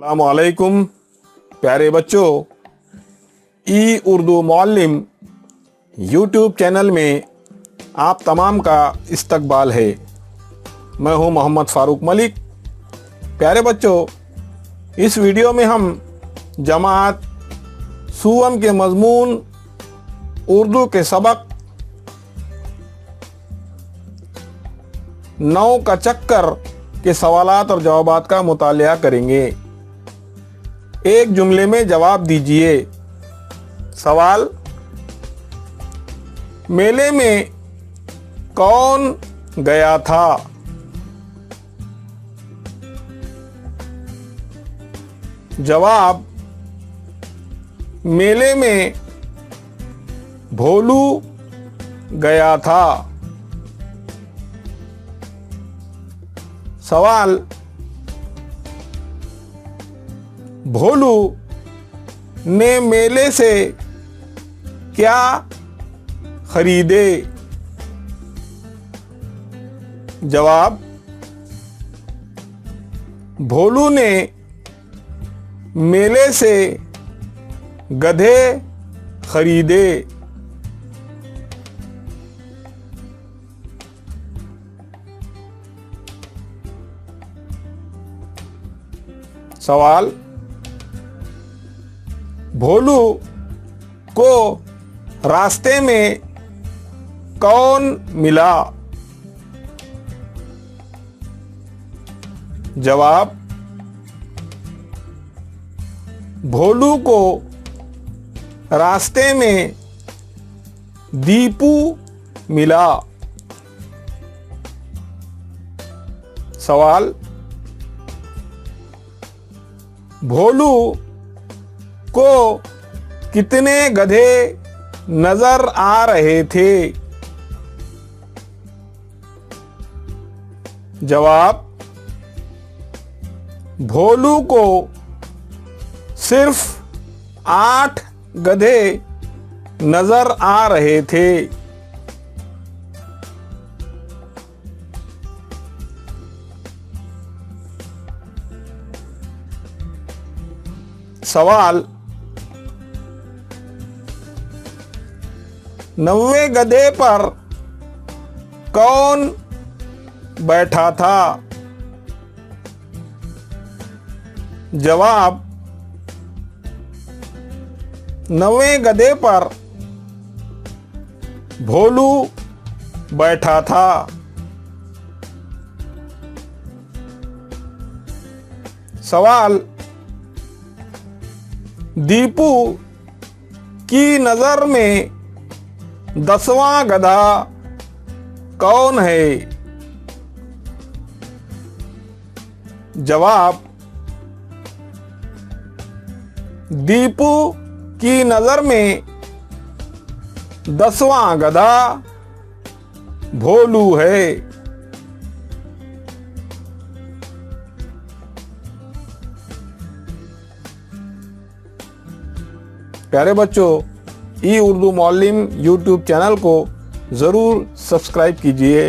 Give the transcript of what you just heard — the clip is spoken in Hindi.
अस्सलामुअलैकुम प्यारे बच्चों, ई उर्दू मुअल्लिम यूट्यूब चैनल में आप तमाम का इस्तकबाल है। मैं हूं मोहम्मद फ़ारूक मलिक। प्यारे बच्चों, इस वीडियो में हम जमात सूअम के मज़मून उर्दू के सबक 9 का चक्कर के सवालात और जवाबात का मुतालिया करेंगे। एक जुमले में जवाब दीजिए। सवाल: मेले में कौन गया था? जवाब: मेले में भोलू गया था। सवाल: भोलू ने मेले से क्या खरीदे? जवाब: भोलू ने मेले से गधे खरीदे। सवाल: भोलू को रास्ते में कौन मिला? जवाब: भोलू को रास्ते में दीपू मिला। सवाल: भोलू को कितने गधे नजर आ रहे थे? जवाब: भोलू को सिर्फ 8 गधे नजर आ रहे थे। सवाल: 90 गधे पर कौन बैठा था? जवाब: 90 गधे पर भोलू बैठा था। सवाल: दीपू की नजर में 10वां गधा कौन है? जवाब: दीपू की नजर में 10वां गधा भोलू है। प्यारे बच्चों, ई उर्दू मुअल्लिम यूट्यूब चैनल को ज़रूर सब्सक्राइब कीजिए।